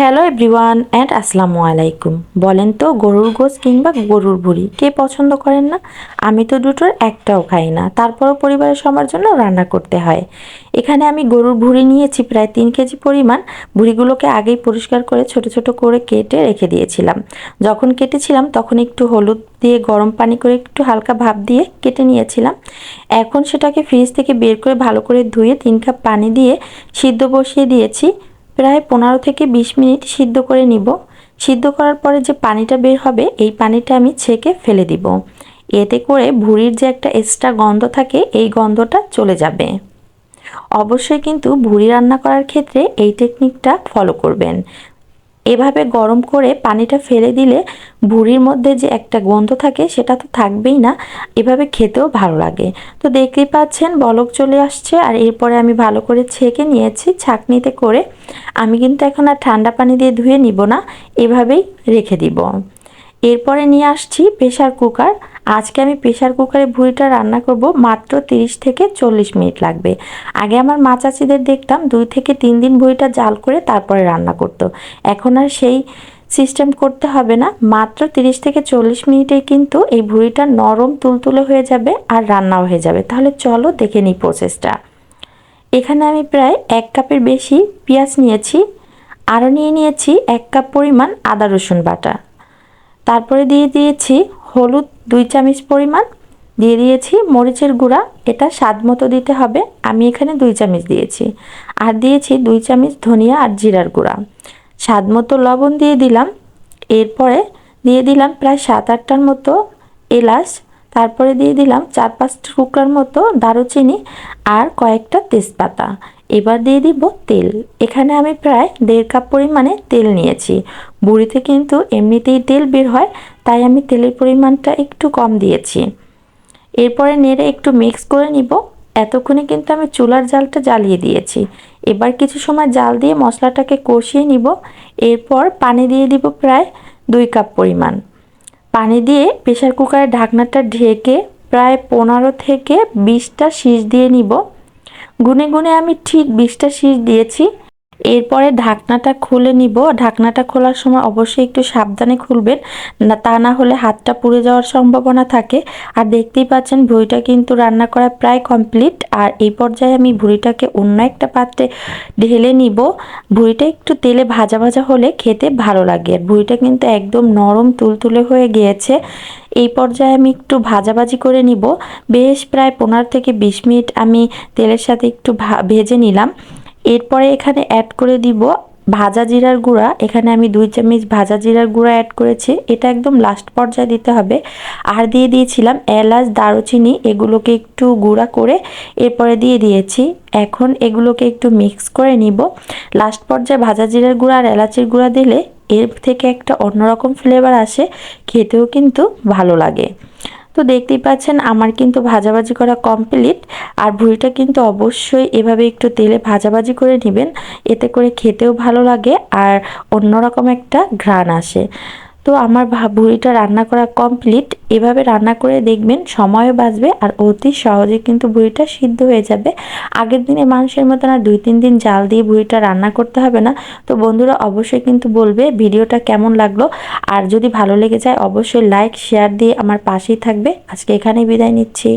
Hello everyone and আসসালামু আলাইকুম। বলেন তো গরুর গোশত কিংবা গরুর ভুঁড়ি কে পছন্দ করেন না? আমি তো দুটোর একটাও খাই না, তারপরও পরিবারের সবার জন্য রান্না করতে হয়। এখানে আমি গরুর ভুঁড়ি নিয়েছি প্রায় 3 কেজি পরিমাণ। ভুঁড়িগুলোকে আগেই পরিষ্কার করে ছোট ছোট করে কেটে রেখে দিয়েছিলাম। যখন কেটেছিলাম তখন একটু হলুদ দিয়ে গরম পানি করে একটু হালকা ভাপ দিয়ে কেটে নিয়েছিলাম। এখন সেটাকে ফ্রিজ থেকে বের করে ভালো করে ধুয়ে 3 কাপ পানি দিয়ে সিদ্ধ বসিয়ে দিয়েছি। প্রায় 15 থেকে 20 মিনিট সিদ্ধ করে নিব। সিদ্ধ করার পরে যে পানিটা বের হবে এই পানিটা আমি ছেঁকে ফেলে দিব। এতে করে ভুঁড়ির যে একটা এক্সট্রা গন্ধ থাকে এই গন্ধটা চলে যাবে। অবশ্যই কিন্তু ভুঁড়ি রান্না করার ক্ষেত্রে এই টেকনিকটা ফলো করবেন। এভাবে গরম করে পানিটা ফেলে দিলে ভুঁড়ির মধ্যে যে একটা গন্ধ থাকে সেটা তো থাকবেই না, এভাবে খেতেও ভালো লাগে। তো দেখতেই পাচ্ছেন বলক চলে আসছে, আর এরপরে আমি ভালো করে ছেঁকে নিয়েছি ছাঁকনিতে করে। আমি কিন্তু এখন আর ঠান্ডা পানি দিয়ে ধুয়ে নিব না, এভাবেই রেখে দিব। এরপরে নিয়ে আসছি প্রেসার কুকার। আজকে আমি প্রেসার কুকারে ভুঁড়িটা রান্না করব, মাত্র 30 থেকে 40 মিনিট লাগবে। আগে আমার মা চাচিদের দেখতাম 2 থেকে 3 দিন ভুঁড়িটা জাল করে তারপরে রান্না করতো। এখন আর সেই সিস্টেম করতে হবে না, মাত্র 30 থেকে 40 মিনিটেই কিন্তু এই ভুঁড়িটা নরম তুলতুলে হয়ে যাবে আর রান্নাও হয়ে যাবে। তাহলে চলো দেখে নিই প্রসেসটা। এখানে আমি প্রায় 1 কাপের বেশি পেঁয়াজ নিয়েছি, আরও নিয়েছি 1 কাপ পরিমাণ আদা রসুন বাটা। তারপরে দিয়ে দিয়েছি হলুদ 2 চামচ পরিমাণ, দিয়ে দিয়েছি মরিচের গুঁড়া, এটা স্বাদ মতো দিতে হবে, আমি এখানে 2 চামচ দিয়েছি। আর দিয়েছি 2 চামচ ধনিয়া আর জিরার গুঁড়া, স্বাদ মতো লবণ দিয়ে দিলাম। এরপরে দিয়ে দিলাম প্রায় 7-8টার মতো এলাচ। তারপরে দিয়ে দিলাম 4-5 টুকরার মতো দারুচিনি আর কয়েকটা তেজপাতা। এবার দিয়ে দিব তেল। এখানে আমি প্রায় 1.5 কাপ পরিমাণে তেল নিয়েছি। ভুঁড়িতে কিন্তু এমনিতেই তেল বের হয়, তাই আমি তেলের পরিমাণটা একটু কম দিয়েছি। এরপরে নেড়ে একটু মিক্স করে নিব। এতক্ষণে কিন্তু আমি চুলার জালটা জ্বালিয়ে দিয়েছি। এবার কিছু সময় জাল দিয়ে মশলাটাকে কষিয়ে নিব। এরপর পানি দিয়ে দিব প্রায় 2 কাপ পরিমাণ। পানি দিয়ে প্রেসার কুকারের ঢাকনাটা ঢেকে প্রায় 15 থেকে 20টা সিজ দিয়ে নিব। গুনে গুনে আমি ঠিক 20টা সিজ দিয়েছি। এরপরে ঢাকনাটা খুলে নিব। ঢাকনাটা খোলার সময় অবশ্যই একটু সাবধানে খুলবেন, না তা না হলে হাতটা পুড়ে যাওয়ার সম্ভাবনা থাকে। আর দেখতেই পাচ্ছেন ভুঁড়িটা কিন্তু রান্না করা প্রায় কমপ্লিট। আর এই পর্যায়ে আমি ভুঁড়িটাকে অন্য একটা পাত্রে ঢেলে নিব। ভুঁড়িটা একটু তেলে ভাজা ভাজা হলে খেতে ভালো লাগে। আর ভুঁড়িটা কিন্তু একদম নরম তুলতুলে হয়ে গিয়েছে। এই পর্যায়ে আমি একটু ভাজাভাজি করে নিব। বেশ প্রায় 15 থেকে 20 মিনিট আমি তেলের সাথে একটু ভেজে নিলাম। এরপরে এখানে অ্যাড করে দিব ভাজা জিরার গুঁড়া। এখানে আমি 2 চামচ ভাজা জিরার গুঁড়া অ্যাড করেছি, এটা একদম লাস্ট পর্যায়ে দিতে হবে। আর দিয়ে দিয়েছিলাম এলাচ দারুচিনি, এগুলোকে একটু গুঁড়া করে এরপরে দিয়ে দিয়েছি। এখন এগুলোকে একটু মিক্স করে নিব। লাস্ট পর্যায়ে ভাজা জিরার গুঁড়া আর এলাচের গুঁড়া দিলে এর থেকে একটা অন্যরকম ফ্লেভার আসে, খেতেও কিন্তু ভালো লাগে। তো দেখতেই পাচ্ছেন আমার কিন্তু ভাজাভাজি করা কমপ্লিট। আর ভুঁড়িটা কিন্তু অবশ্যই এভাবে একটু তেলে ভাজাভাজি করে নেবেন, এতে করে খেতেও ভালো লাগে আর অন্যরকম একটা ঘ্রাণ আসে। তো আমার ভুঁড়িটা রান্না করা কমপ্লিট। এভাবে রান্না করে দেখবেন, সময়ও বাঁচবে আর অতি সহজে কিন্তু ভুঁড়িটা সিদ্ধ হয়ে যাবে। আগের দিনে মানুষের মতন আর 2-3 দিন জাল দিয়ে ভুঁড়িটা রান্না করতে হবে না। তো বন্ধুরা অবশ্যই কিন্তু বলবে ভিডিওটা কেমন লাগলো, আর যদি ভালো লেগে যায় অবশ্যই লাইক শেয়ার দিয়ে আমার পাশেই থাকবে। আজকে এখানেই বিদায় নিচ্ছি।